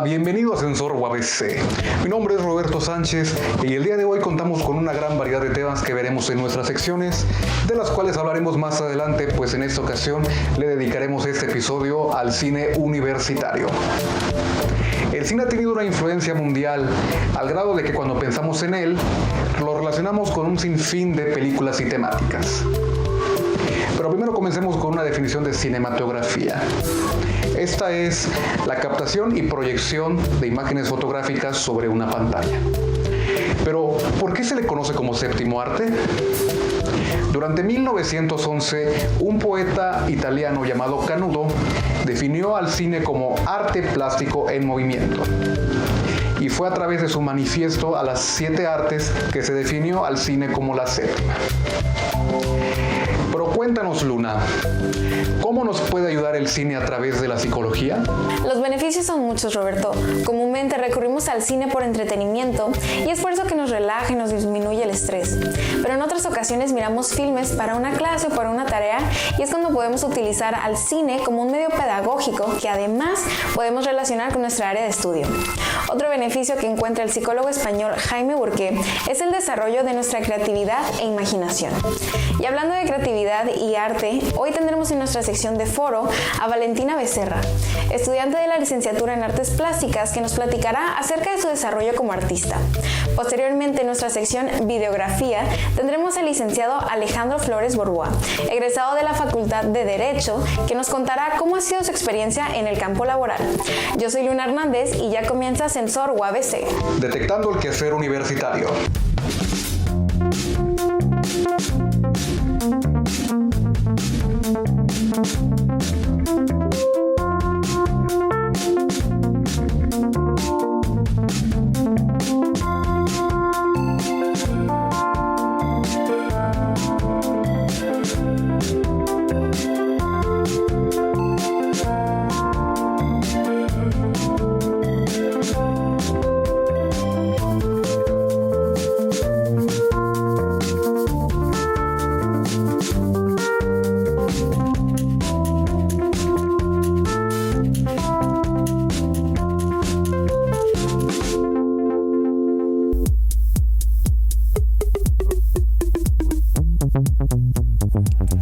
bienvenido a Sensor UABC. Mi nombre es Roberto Sánchez y el día de hoy contamos con una gran variedad de temas que veremos en nuestras secciones, de las cuales hablaremos más adelante, pues en esta ocasión le dedicaremos este episodio al cine universitario. El cine ha tenido una influencia mundial, al grado de que cuando pensamos en él, lo relacionamos con un sinfín de películas y temáticas. Pero primero comencemos con una definición de cinematografía. Esta es la captación y proyección de imágenes fotográficas sobre una pantalla. Pero, ¿por qué se le conoce como séptimo arte? Durante 1911, un poeta italiano llamado Canudo definió al cine como arte plástico en movimiento. Y fue a través de su manifiesto a las 7 artes que se definió al cine como la séptima. Pero cuéntanos, Luna, ¿cómo nos puede ayudar el cine a través de la psicología? Los beneficios son muchos, Roberto. Comúnmente recurrimos al cine por entretenimiento y es por eso que nos relaja y nos disminuye el estrés. Pero en otras ocasiones miramos filmes para una clase o para una tarea y es cuando podemos utilizar al cine como un medio pedagógico que además podemos relacionar con nuestra área de estudio. Otro beneficio que encuentra el psicólogo español Jaime Burqué es el desarrollo de nuestra creatividad e imaginación. Y hablando de creatividad y arte, hoy tendremos en nuestra sección de foro a Valentina Becerra, estudiante de la licenciatura en Artes Plásticas, que nos platicará acerca de su desarrollo como artista. Posteriormente, en nuestra sección Videografía, tendremos al licenciado Alejandro Flores Borboa, egresado de la Facultad de Derecho, que nos contará cómo ha sido su experiencia en el campo laboral. Yo soy Luna Hernández y ya comienza Sensor UABC. Detectando el quehacer universitario.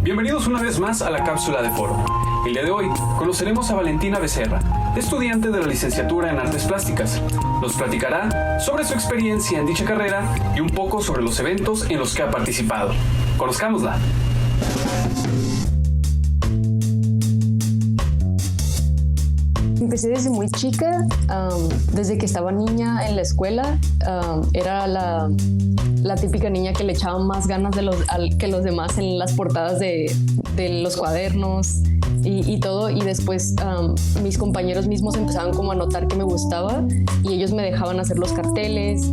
Bienvenidos una vez más a la cápsula de foro. El día de hoy conoceremos a Valentina Becerra, estudiante de la licenciatura en Artes Plásticas. Nos platicará sobre su experiencia en dicha carrera y un poco sobre los eventos en los que ha participado. Conozcámosla. Empecé desde muy chica, desde que estaba niña en la escuela. Era la típica niña que le echaba más ganas que los demás en las portadas de los cuadernos y todo. Y después mis compañeros mismos empezaban como a notar que me gustaba y ellos me dejaban hacer los carteles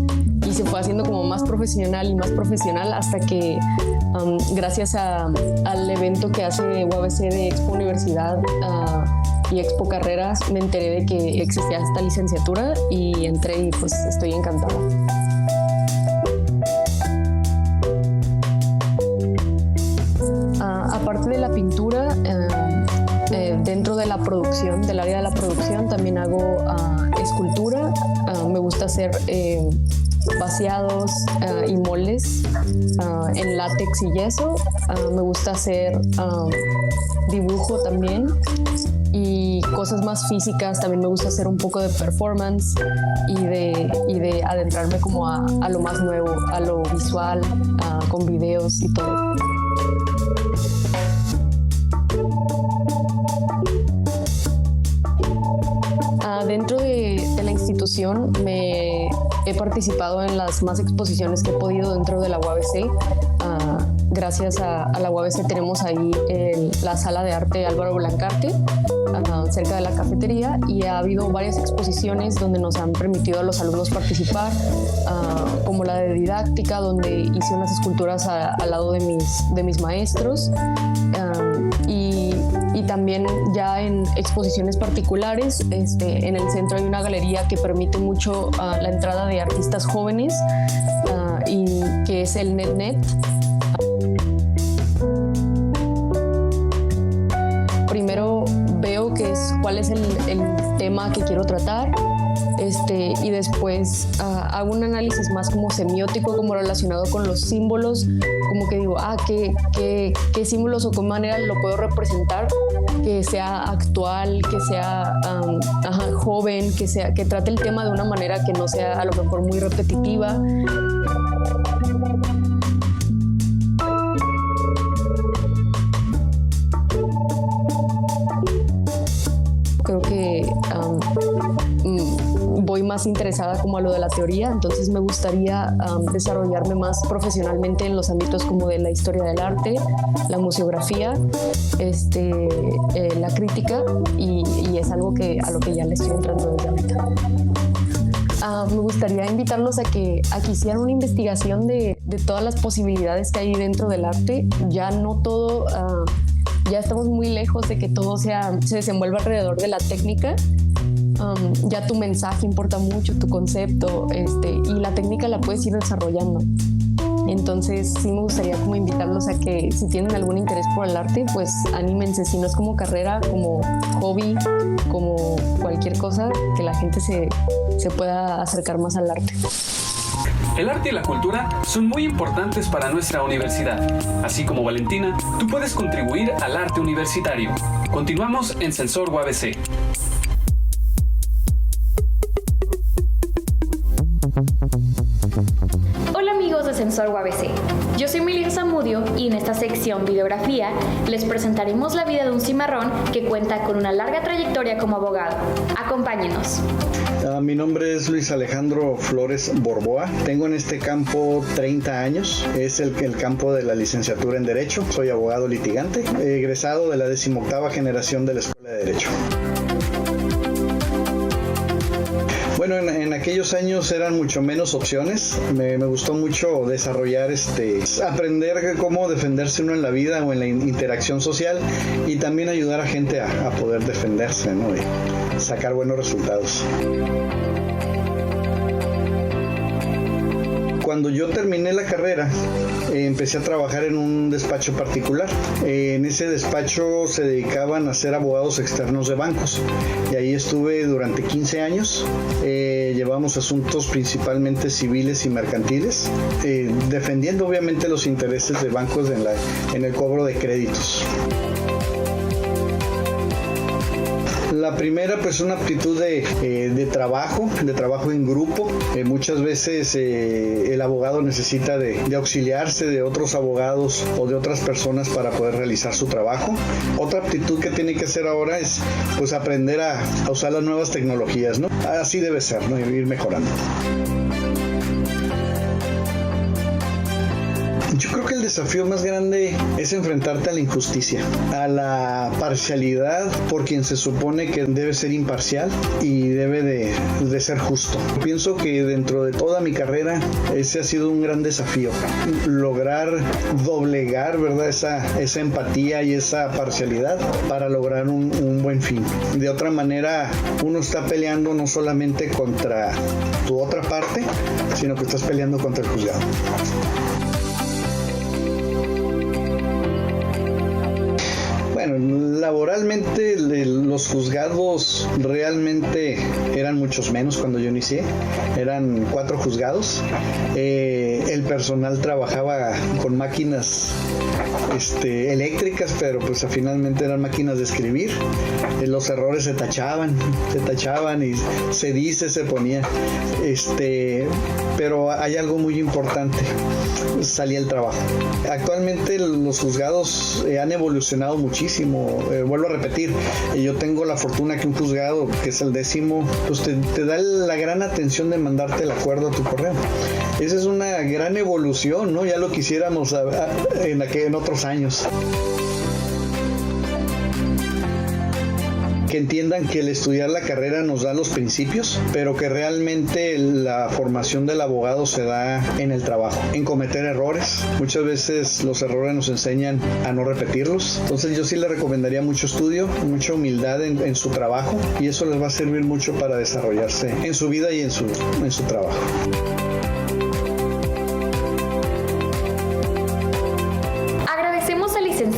y se fue haciendo como más profesional y más profesional hasta que gracias al evento que hace UABC de Expo Universidad y Expo Carreras, me enteré de que existía esta licenciatura y entré y pues estoy encantada. Aparte de la pintura, dentro de la producción, del área de la producción, también hago escultura. Me gusta hacer vaciados y moldes en látex y yeso. Me gusta hacer dibujo también y cosas más físicas. También me gusta hacer un poco de performance y de adentrarme como a lo más nuevo, a lo visual, con videos y todo. Dentro de la institución he participado en las más exposiciones que he podido dentro de la UABC. Gracias a la UABC tenemos ahí la sala de arte Álvaro Blancarte, cerca de la cafetería, y ha habido varias exposiciones donde nos han permitido a los alumnos participar, como la de didáctica, donde hice unas esculturas al lado de mis maestros, y también ya en exposiciones particulares. En el centro hay una galería que permite mucho la entrada de artistas jóvenes, y que es el NetNet. Primero veo cuál es el tema que quiero tratar, y después hago un análisis más como semiótico, como relacionado con los símbolos, como que digo, ¿qué símbolos o qué manera lo puedo representar que sea actual, que sea joven, que trate el tema de una manera que no sea a lo mejor muy repetitiva. Creo que voy más interesada como a lo de la teoría, entonces me gustaría desarrollarme más profesionalmente en los ámbitos como de la historia del arte, la museografía, la crítica, y es algo a lo que ya le estoy entrando desde ahorita. Me gustaría invitarlos a que hicieran una investigación de todas las posibilidades que hay dentro del arte. Ya no todo... ya estamos muy lejos de que todo se desenvuelva alrededor de la técnica. Ya tu mensaje importa mucho, tu concepto, y la técnica la puedes ir desarrollando. Entonces sí me gustaría como invitarlos a que si tienen algún interés por el arte, pues anímense, si no es como carrera, como hobby, como cualquier cosa, que la gente se pueda acercar más al arte. El arte y la cultura son muy importantes para nuestra universidad. Así como Valentina, tú puedes contribuir al arte universitario. Continuamos en Sensor UABC. Hola amigos de Sensor UABC, yo soy Melissa Zamudio y en esta sección Videografía les presentaremos la vida de un cimarrón que cuenta con una larga trayectoria como abogado. Acompáñenos. Mi nombre es Luis Alejandro Flores Borboa. Tengo en este campo 30 años. Es el campo de la licenciatura en Derecho. Soy abogado litigante, egresado de la 18ª generación de la Escuela de Derecho. Bueno, en aquellos años eran mucho menos opciones. Me gustó mucho desarrollar, aprender cómo defenderse uno en la vida o en la interacción social, y también ayudar a gente a poder defenderse, ¿no? Y sacar buenos resultados. Cuando yo terminé la carrera, empecé a trabajar en un despacho particular. En ese despacho se dedicaban a ser abogados externos de bancos, y ahí estuve durante 15 años. Llevamos asuntos principalmente civiles y mercantiles, defendiendo obviamente los intereses de bancos en el cobro de créditos. La primera, pues, una aptitud de trabajo en grupo. Muchas veces el abogado necesita de auxiliarse de otros abogados o de otras personas para poder realizar su trabajo. Otra aptitud que tiene que hacer ahora es, pues, aprender a usar las nuevas tecnologías, ¿no? Así debe ser, ¿no? Ir mejorando. Yo creo que el desafío más grande es enfrentarte a la injusticia, a la parcialidad por quien se supone que debe ser imparcial y debe de ser justo. Pienso que dentro de toda mi carrera ese ha sido un gran desafío, lograr doblegar, ¿verdad?, esa empatía y esa parcialidad para lograr un buen fin. De otra manera, uno está peleando no solamente contra tu otra parte, sino que estás peleando contra el juzgado. Bueno, laboralmente los juzgados realmente eran muchos menos cuando yo inicié. Eran 4 juzgados. El personal trabajaba con máquinas eléctricas, pero pues finalmente eran máquinas de escribir. Los errores se tachaban y se ponía. Pero hay algo muy importante: salía el trabajo. Actualmente los juzgados han evolucionado muchísimo. Vuelvo a repetir, yo tengo la fortuna que un juzgado, que es el 10º, pues te da la gran atención de mandarte el acuerdo a tu correo. Esa es una gran evolución, ¿no? Ya lo quisiéramos en otros años. Que entiendan que el estudiar la carrera nos da los principios, pero que realmente la formación del abogado se da en el trabajo, en cometer errores. Muchas veces los errores nos enseñan a no repetirlos. Entonces yo sí les recomendaría mucho estudio, mucha humildad en su trabajo, y eso les va a servir mucho para desarrollarse en su vida y en su trabajo.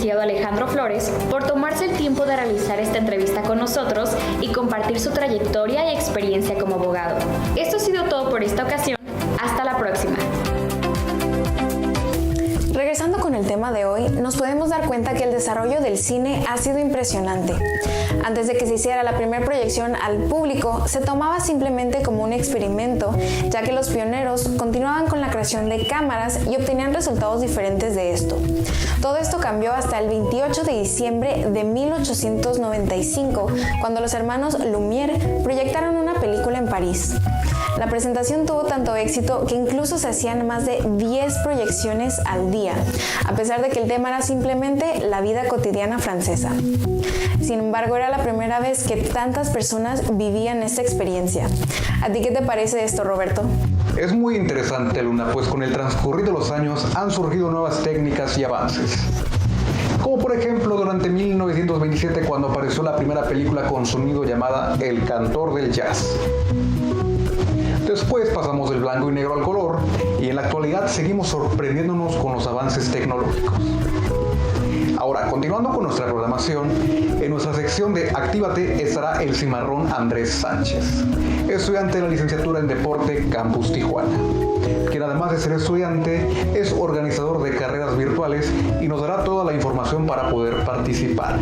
licenciado Alejandro Flores por tomarse el tiempo de realizar esta entrevista con nosotros y compartir su trayectoria y experiencia como abogado. Esto ha sido todo por esta ocasión. Hasta la próxima. Regresando con el tema de hoy, nos podemos dar cuenta que el desarrollo del cine ha sido impresionante. Antes de que se hiciera la primera proyección al público, se tomaba simplemente como un experimento, ya que los pioneros continuaban con la creación de cámaras y obtenían resultados diferentes de esto. Todo esto cambió hasta el 28 de diciembre de 1895, cuando los hermanos Lumière proyectaron una película en París. La presentación tuvo tanto éxito que incluso se hacían más de 10 proyecciones al día, a pesar de que el tema era simplemente la vida cotidiana francesa. Sin embargo, era la primera vez que tantas personas vivían esta experiencia. ¿A ti qué te parece esto, Roberto? Es muy interesante, Luna, pues con el transcurrir de los años han surgido nuevas técnicas y avances. Como por ejemplo durante 1927, cuando apareció la primera película con sonido llamada El Cantor del Jazz. Después pasamos del blanco y negro al color y en la actualidad seguimos sorprendiéndonos con los avances tecnológicos. Ahora, continuando con nuestra programación, en nuestra sección de Actívate estará el cimarrón Andrés Sánchez, estudiante de la licenciatura en Deporte Campus Tijuana, quien además de ser estudiante es organizador de carreras virtuales y nos dará toda la información para poder participar.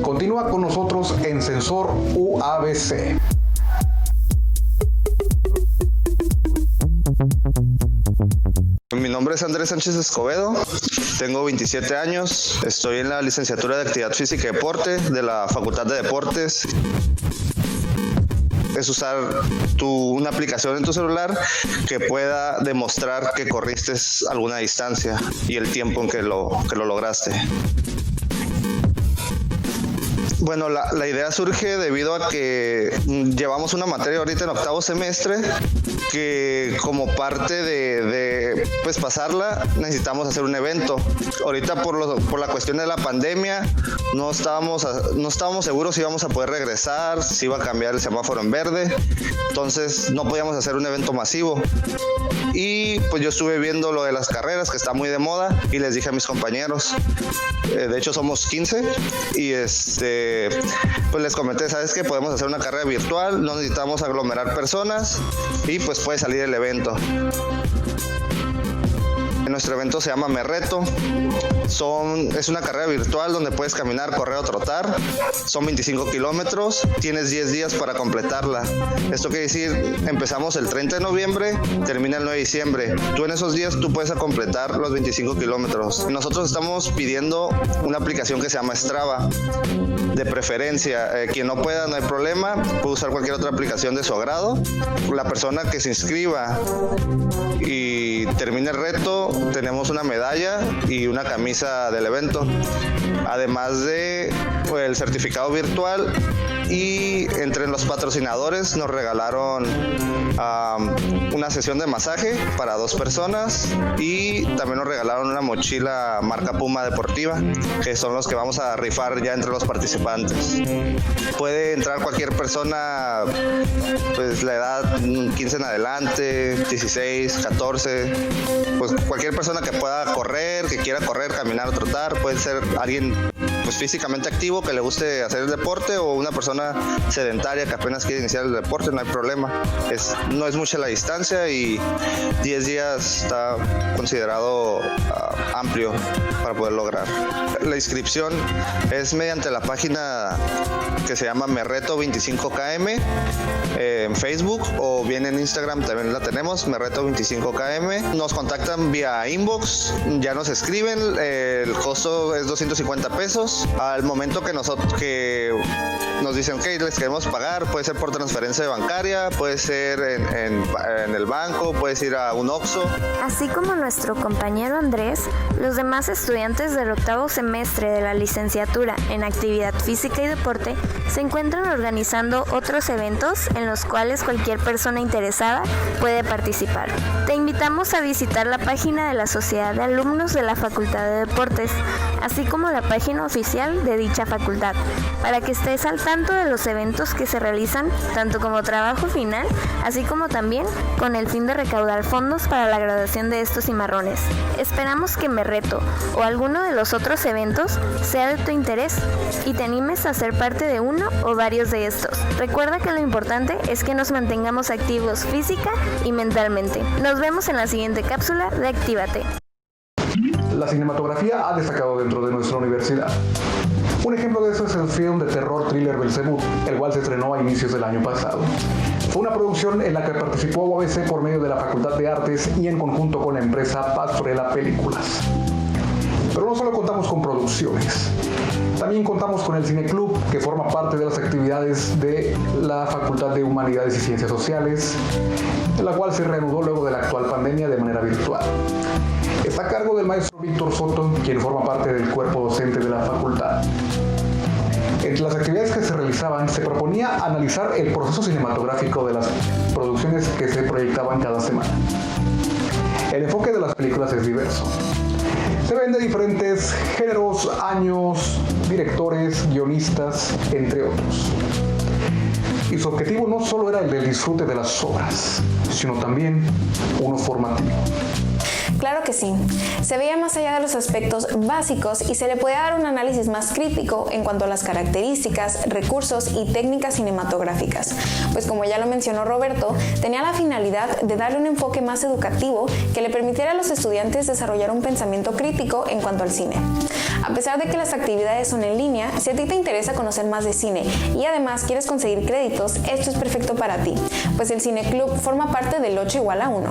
Continúa con nosotros en Sensor UABC. Mi nombre es Andrés Sánchez Escobedo, tengo 27 años, estoy en la licenciatura de Actividad Física y Deporte de la Facultad de Deportes. Es usar una aplicación en tu celular que pueda demostrar que corriste alguna distancia y el tiempo en que lo lograste. Bueno, la idea surge debido a que llevamos una materia ahorita en octavo semestre que como parte de pues pasarla necesitamos hacer un evento. Ahorita por la cuestión de la pandemia no estábamos seguros si íbamos a poder regresar, si iba a cambiar el semáforo en verde, entonces no podíamos hacer un evento masivo. Y pues yo estuve viendo lo de las carreras, que está muy de moda, y les dije a mis compañeros, de hecho somos 15, y pues les comenté, ¿sabes qué? Podemos hacer una carrera virtual, no necesitamos aglomerar personas, y pues puede salir el evento. Nuestro evento se llama Me Reto. Es una carrera virtual donde puedes caminar, correr o trotar. Son 25 kilómetros. Tienes 10 días para completarla. Esto quiere decir, empezamos el 30 de noviembre, termina el 9 de diciembre. Tú en esos días tú puedes completar los 25 kilómetros. Nosotros estamos pidiendo una aplicación que se llama Strava. De preferencia, quien no pueda, no hay problema. Puede usar cualquier otra aplicación de su agrado. La persona que se inscriba y termine el reto, tenemos una medalla y una camisa del evento, además de el certificado virtual, y entre los patrocinadores nos regalaron una sesión de masaje para 2 personas y también nos regalaron una mochila marca Puma deportiva, que son los que vamos a rifar ya entre los participantes. Puede entrar cualquier persona, pues la edad 15 en adelante, 16, 14, pues cualquier persona que pueda correr, que quiera correr, caminar o trotar. Puede ser alguien pues físicamente activo que le guste hacer el deporte, o una persona sedentaria que apenas quiere iniciar el deporte, no hay problema. No es mucha la distancia y 10 días está considerado amplio para poder lograr. La inscripción es mediante la página que se llama Me Reto 25KM en Facebook, o bien en Instagram también la tenemos, Me Reto 25KM. Nos contactan vía inbox, ya nos escriben, el costo es 250 pesos. Al momento que nos dicen que les queremos pagar, puede ser por transferencia bancaria, puede ser en el banco, puedes ir a un Oxxo. Así como nuestro compañero Andrés, los demás estudiantes del octavo semestre de la licenciatura en Actividad Física y Deporte se encuentran organizando otros eventos en los cuales cualquier persona interesada puede participar. Te invitamos a visitar la página de la Sociedad de Alumnos de la Facultad de Deportes, así como la página oficial de dicha facultad, para que estés al tanto de de los eventos que se realizan tanto como trabajo final, así como también con el fin de recaudar fondos para la graduación de estos cimarrones. Esperamos que Me Reto o alguno de los otros eventos sea de tu interés y te animes a ser parte de uno o varios de estos. Recuerda que lo importante es que nos mantengamos activos física y mentalmente. Nos vemos en la siguiente cápsula de Actívate. La cinematografía ha destacado dentro de nuestra universidad. Un ejemplo de eso es el film de terror thriller Belzebú, el cual se estrenó a inicios del año pasado. Fue una producción en la que participó UABC por medio de la Facultad de Artes y en conjunto con la empresa Pastorela Películas. Pero no solo contamos con producciones, también contamos con el Cine Club, que forma parte de las actividades de la Facultad de Humanidades y Ciencias Sociales, la cual se reanudó luego de la actual pandemia de manera virtual. Está a cargo del maestro Víctor Soto, quien forma parte del cuerpo docente de la facultad. Entre las actividades que se realizaban, se proponía analizar el proceso cinematográfico de las producciones que se proyectaban cada semana. El enfoque de las películas es diverso. Se ven de diferentes géneros, años, directores, guionistas, entre otros. Y su objetivo no solo era el del disfrute de las obras, sino también uno formativo. Claro que sí, se veía más allá de los aspectos básicos y se le podía dar un análisis más crítico en cuanto a las características, recursos y técnicas cinematográficas, pues como ya lo mencionó Roberto, tenía la finalidad de darle un enfoque más educativo que le permitiera a los estudiantes desarrollar un pensamiento crítico en cuanto al cine. A pesar de que las actividades son en línea, si a ti te interesa conocer más de cine y además quieres conseguir créditos, esto es perfecto para ti, pues el Cine Club forma parte del 8 igual a 1.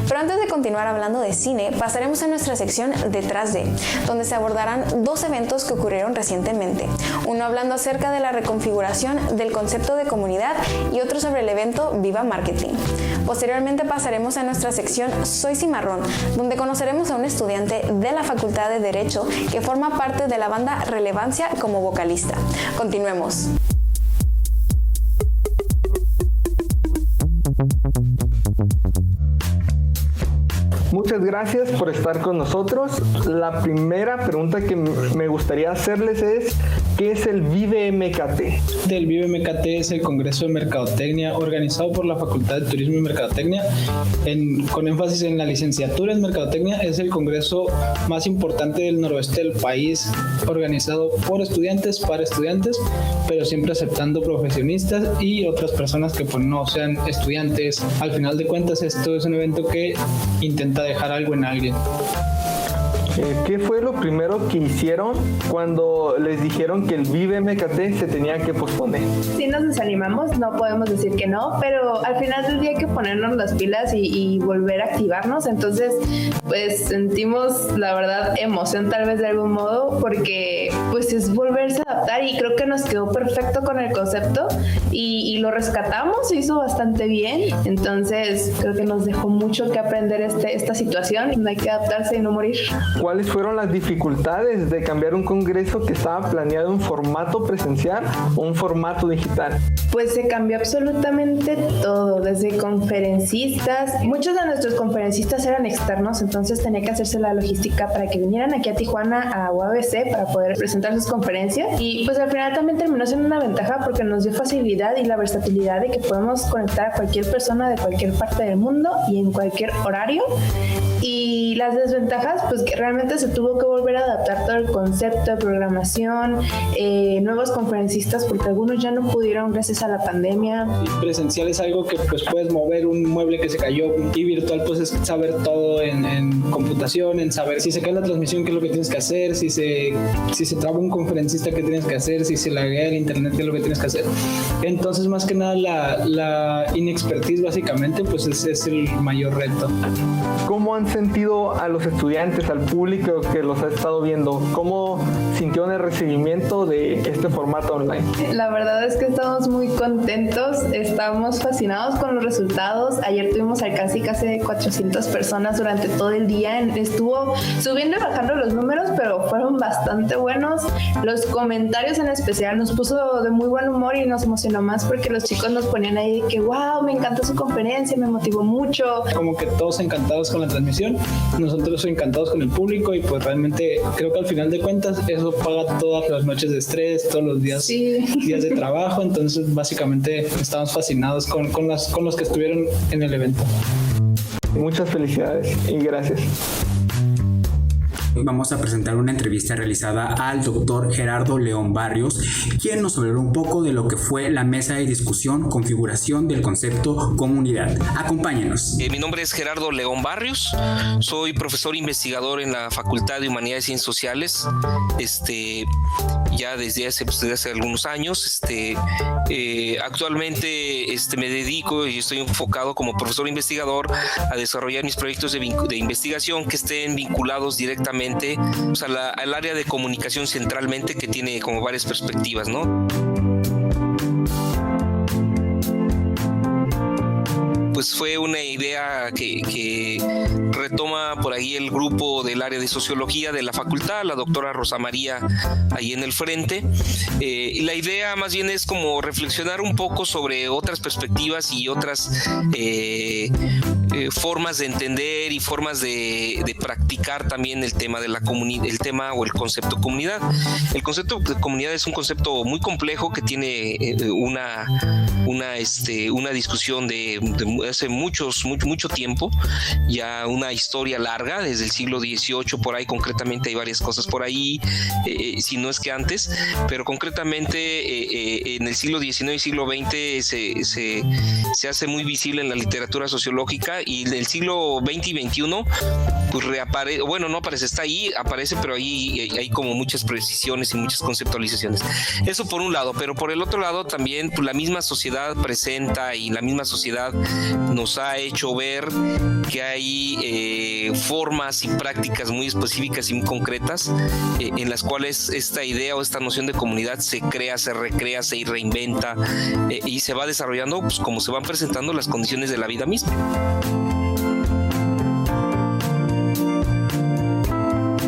Pero antes de continuar hablando de cine, pasaremos a nuestra sección Detrás de, donde se abordarán 2 eventos que ocurrieron recientemente. Uno hablando acerca de la reconfiguración del concepto de comunidad y otro sobre el evento Viva Marketing. Posteriormente pasaremos a nuestra sección Soy Cimarrón, donde conoceremos a un estudiante de la Facultad de Derecho que forma parte de la banda Relevancia como vocalista. Continuemos. Muchas gracias por estar con nosotros. La primera pregunta que me gustaría hacerles es, ¿qué es el Vive MKT? El Vive MKT es el Congreso de Mercadotecnia organizado por la Facultad de Turismo y Mercadotecnia, con énfasis en la licenciatura en Mercadotecnia. Es el congreso más importante del noroeste del país, organizado por estudiantes, para estudiantes, pero siempre aceptando profesionistas y otras personas que pues no sean estudiantes. Al final de cuentas, esto es un evento que intenta dejar algo en alguien. ¿Qué fue lo primero que hicieron cuando les dijeron que el Vive MKT se tenía que posponer? Sí nos desanimamos, no podemos decir que no, pero al final del día hay que ponernos las pilas y volver a activarnos. Entonces, pues sentimos, la verdad, emoción tal vez de algún modo, porque pues es volverse a adaptar y creo que nos quedó perfecto con el concepto y lo rescatamos, se hizo bastante bien. Entonces, creo que nos dejó mucho que aprender esta situación. No hay que adaptarse y no morir. ¿Cuáles fueron las dificultades de cambiar un congreso que estaba planeado en formato presencial o un formato digital? Pues se cambió absolutamente todo, desde conferencistas. Muchos de nuestros conferencistas eran externos, entonces tenía que hacerse la logística para que vinieran aquí a Tijuana, a UABC, para poder presentar sus conferencias. Y pues al final también terminó siendo una ventaja porque nos dio facilidad y la versatilidad de que podemos conectar a cualquier persona de cualquier parte del mundo y en cualquier horario. Y las desventajas, pues que realmente se tuvo que volver a adaptar todo el concepto de programación, nuevos conferencistas, porque algunos ya no pudieron gracias a la pandemia. Presencial es algo que pues puedes mover un mueble que se cayó, y virtual pues es saber todo en computación, en saber si se cae la transmisión qué es lo que tienes que hacer, si se traba un conferencista qué tienes que hacer, si se laguea el internet qué es lo que tienes que hacer. Entonces más que nada la inexpertise básicamente pues es el mayor reto. ¿Cómo han sentido a los estudiantes, al público que los ha estado viendo? ¿Cómo sintieron el recibimiento de este formato online? La verdad es que estamos muy contentos, estamos fascinados con los resultados. Ayer tuvimos casi 400 personas durante todo el día en estuvo subiendo y bajando los números, pero fueron bastante buenos. Los comentarios en especial nos puso de muy buen humor y nos emocionó más porque los chicos nos ponían ahí de que wow, me encantó su conferencia, me motivó mucho. Como que todos encantados con la transmisión, nosotros encantados con el público y pues realmente creo que al final de cuentas eso paga todas las noches de estrés, todos los días, días de trabajo, entonces básicamente estamos fascinados con los que estuvieron en el evento. Muchas felicidades y gracias. Vamos a presentar una entrevista realizada al doctor Gerardo León Barrios, quien nos habló un poco de lo que fue la mesa de discusión, configuración del concepto comunidad. Acompáñenos. Mi nombre es Gerardo León Barrios, soy profesor investigador en la Facultad de Humanidades y Ciencias Sociales, ya desde hace algunos años. Actualmente me dedico y estoy enfocado como profesor investigador a desarrollar mis proyectos de investigación que estén vinculados directamente al área de comunicación centralmente, que tiene como varias perspectivas, ¿no? Pues fue una idea que retoma por ahí el grupo del área de sociología de la facultad, la doctora Rosa María ahí en el frente. Y la idea más bien es como reflexionar un poco sobre otras perspectivas y otras formas de entender y formas de practicar también el tema de la comunidad, el tema o el concepto comunidad. El concepto de comunidad es un concepto muy complejo que tiene una discusión de hace mucho tiempo, ya una historia larga, desde el siglo XVIII por ahí, concretamente hay varias cosas por ahí, si no es que antes, pero concretamente en el siglo XIX y siglo XX se hace muy visible en la literatura sociológica, y en el siglo XX y XXI pues reaparece, bueno, no aparece, está ahí, aparece, pero ahí hay como muchas precisiones y muchas conceptualizaciones. Eso por un lado, pero por el otro lado también pues, la misma sociedad presenta y la misma sociedad nos ha hecho ver que hay formas y prácticas muy específicas y muy concretas en las cuales esta idea o esta noción de comunidad se crea, se recrea, se reinventa y se va desarrollando pues, como se van presentando las condiciones de la vida misma.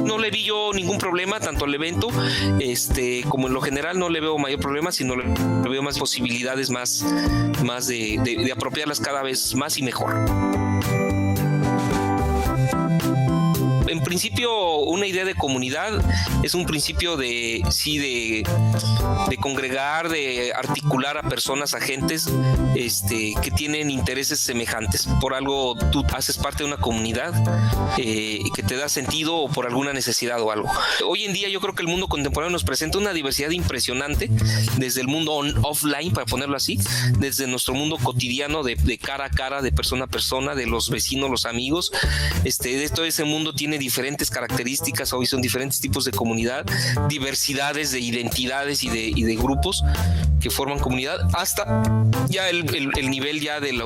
No le vi yo ningún problema tanto al evento como en lo general, no le veo mayor problema, sino le veo más posibilidades más de apropiarlas cada vez más y mejor. En principio, una idea de comunidad es un principio de congregar, de articular a personas, agentes que tienen intereses semejantes. Por algo tú haces parte de una comunidad que te da sentido o por alguna necesidad o algo. Hoy en día yo creo que el mundo contemporáneo nos presenta una diversidad impresionante, desde el mundo offline, para ponerlo así, desde nuestro mundo cotidiano de cara a cara, de persona a persona, de los vecinos, los amigos. De todo ese mundo tiene diferentes características, hoy son diferentes tipos de comunidad, diversidades de identidades y de grupos que forman comunidad, hasta ya el nivel ya del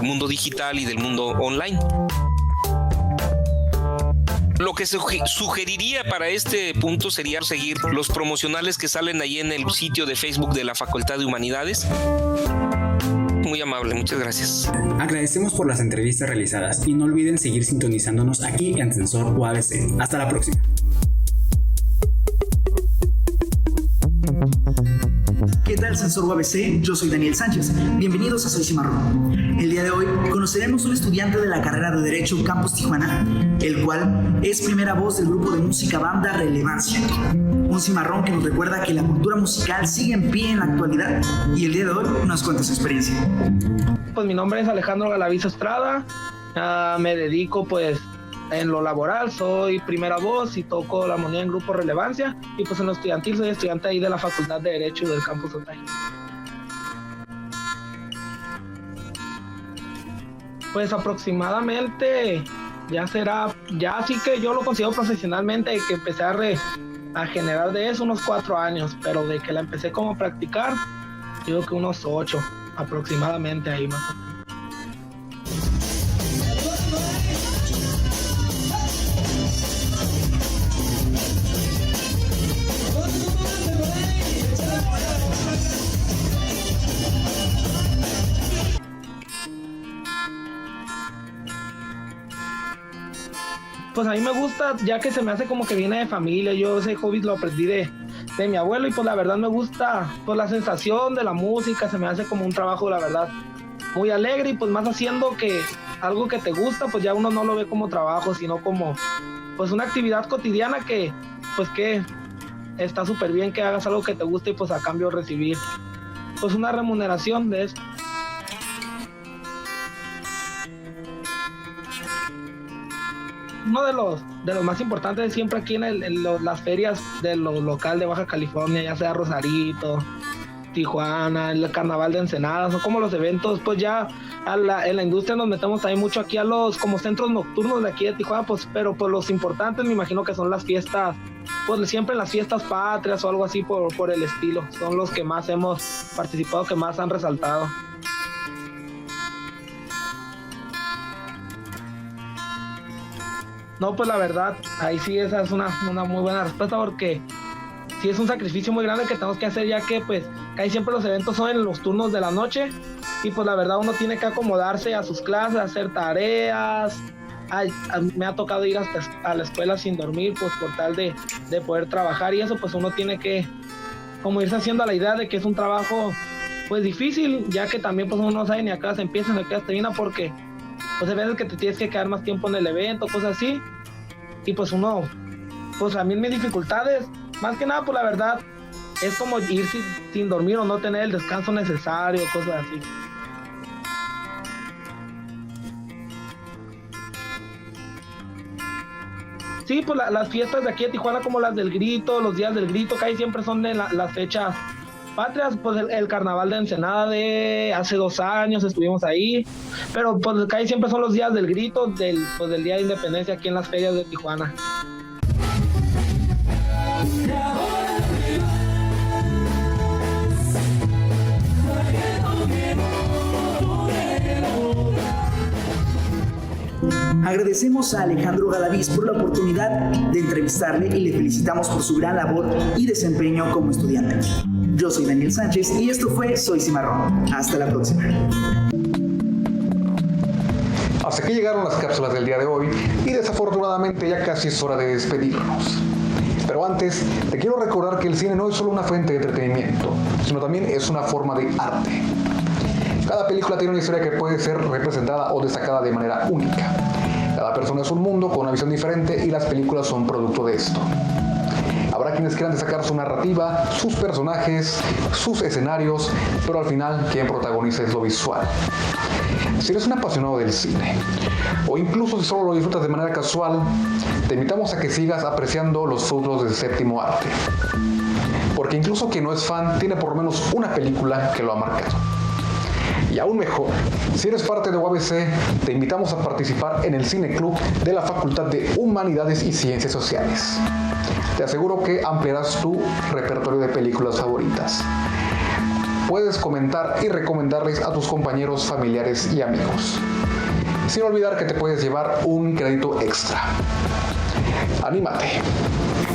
mundo digital y del mundo online. Lo que se sugeriría para este punto sería seguir los promocionales que salen ahí en el sitio de Facebook de la Facultad de Humanidades. Muy amable, muchas gracias. Agradecemos por las entrevistas realizadas y no olviden seguir sintonizándonos aquí en Sensor UABC. Hasta la próxima. ¿Qué tal, Sensor UABC? Yo soy Daniel Sánchez. Bienvenidos a Soy Cimarrón. El día de hoy conoceremos a un estudiante de la carrera de Derecho Campus Tijuana, el cual es primera voz del grupo de música banda Relevancia. Un cimarrón que nos recuerda que la cultura musical sigue en pie en la actualidad, y el día de hoy nos cuenta su experiencia. Pues mi nombre es Alejandro Galaviz Estrada. Me dedico pues en lo laboral, soy primera voz y toco la armonía en grupo Relevancia, y pues en lo estudiantil soy estudiante ahí de la Facultad de Derecho del Campus Online. Pues aproximadamente ya sí que yo lo considero profesionalmente, que empecé a generar de eso unos 4 años, pero de que la empecé como a practicar, digo que unos 8 aproximadamente, ahí más o menos. pues a mí me gusta, ya que se me hace como que viene de familia. Yo ese hobby lo aprendí de mi abuelo y pues la verdad me gusta pues la sensación de la música, se me hace como un trabajo, la verdad, muy alegre, y pues más haciendo que algo que te gusta, pues ya uno no lo ve como trabajo, sino como pues una actividad cotidiana que pues que está súper bien que hagas algo que te guste y pues a cambio recibir pues una remuneración de eso. Uno de los más importantes siempre aquí en las ferias de lo local de Baja California, ya sea Rosarito, Tijuana, el Carnaval de Ensenada, son como los eventos, pues ya en la industria nos metemos también mucho aquí a los como centros nocturnos de aquí de Tijuana, pues, pero pues los importantes me imagino que son las fiestas, pues siempre las fiestas patrias o algo así por el estilo, son los que más hemos participado, que más han resaltado. No, pues la verdad, ahí sí esa es una muy buena respuesta, porque sí es un sacrificio muy grande que tenemos que hacer, ya que pues casi siempre los eventos son en los turnos de la noche y pues la verdad uno tiene que acomodarse a sus clases, hacer tareas. Me ha tocado ir hasta a la escuela sin dormir, pues por tal de poder trabajar, y eso pues uno tiene que como irse haciendo a la idea de que es un trabajo pues difícil, ya que también pues uno no sabe ni a qué hora se empieza ni a qué hora se termina, porque pues hay veces que te tienes que quedar más tiempo en el evento, cosas así, y pues uno, pues a mí mis dificultades, más que nada pues la verdad, es como ir sin dormir o no tener el descanso necesario, cosas así. Sí, pues las fiestas de aquí de Tijuana, como las del Grito, los días del Grito, que ahí siempre son de las fechas patrias, pues el Carnaval de Ensenada de hace 2 años estuvimos ahí, pero pues que ahí siempre son los días del Grito, del Día de Independencia aquí en las ferias de Tijuana. Agradecemos a Alejandro Gadaviz por la oportunidad de entrevistarle y le felicitamos por su gran labor y desempeño como estudiante. Yo soy Daniel Sánchez y esto fue Soy Cimarrón. Hasta la próxima. Hasta aquí llegaron las cápsulas del día de hoy y desafortunadamente ya casi es hora de despedirnos. Pero antes, te quiero recordar que el cine no es solo una fuente de entretenimiento, sino también es una forma de arte. Cada película tiene una historia que puede ser representada o destacada de manera única. Cada persona es un mundo con una visión diferente y las películas son producto de esto. Habrá quienes quieran destacar su narrativa, sus personajes, sus escenarios, pero al final quien protagoniza es lo visual. Si eres un apasionado del cine, o incluso si solo lo disfrutas de manera casual, te invitamos a que sigas apreciando los frutos del séptimo arte. Porque incluso quien no es fan tiene por lo menos una película que lo ha marcado. Y aún mejor, si eres parte de UABC, te invitamos a participar en el Cine Club de la Facultad de Humanidades y Ciencias Sociales. Te aseguro que ampliarás tu repertorio de películas favoritas. Puedes comentar y recomendarles a tus compañeros, familiares y amigos. Sin olvidar que te puedes llevar un crédito extra. ¡Anímate!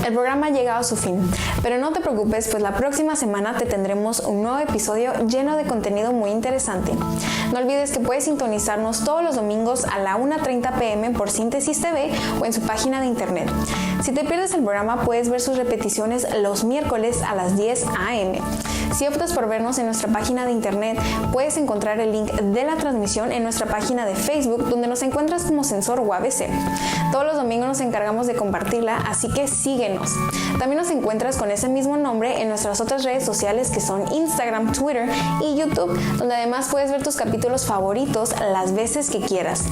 El programa ha llegado a su fin, pero no te preocupes, pues la próxima semana te tendremos un nuevo episodio lleno de contenido muy interesante. No olvides que puedes sintonizarnos todos los domingos a la 1:30 p.m. por Síntesis TV o en su página de internet. Si te pierdes el programa, puedes ver sus repeticiones los miércoles a las 10 a.m. Si optas por vernos en nuestra página de internet, puedes encontrar el link de la transmisión en nuestra página de Facebook, donde nos encuentras como Sensor UABC. Todos los domingos nos encargamos de compartirla, así que síguenos. También nos encuentras con ese mismo nombre en nuestras otras redes sociales, que son Instagram, Twitter y YouTube, donde además puedes ver tus capítulos favoritos las veces que quieras.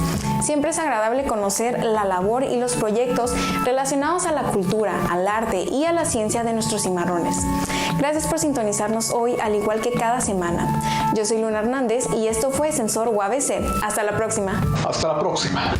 Siempre es agradable conocer la labor y los proyectos relacionados a la cultura, al arte y a la ciencia de nuestros cimarrones. Gracias por sintonizarnos hoy, al igual que cada semana. Yo soy Luna Hernández y esto fue Sensor UABC. Hasta la próxima. Hasta la próxima.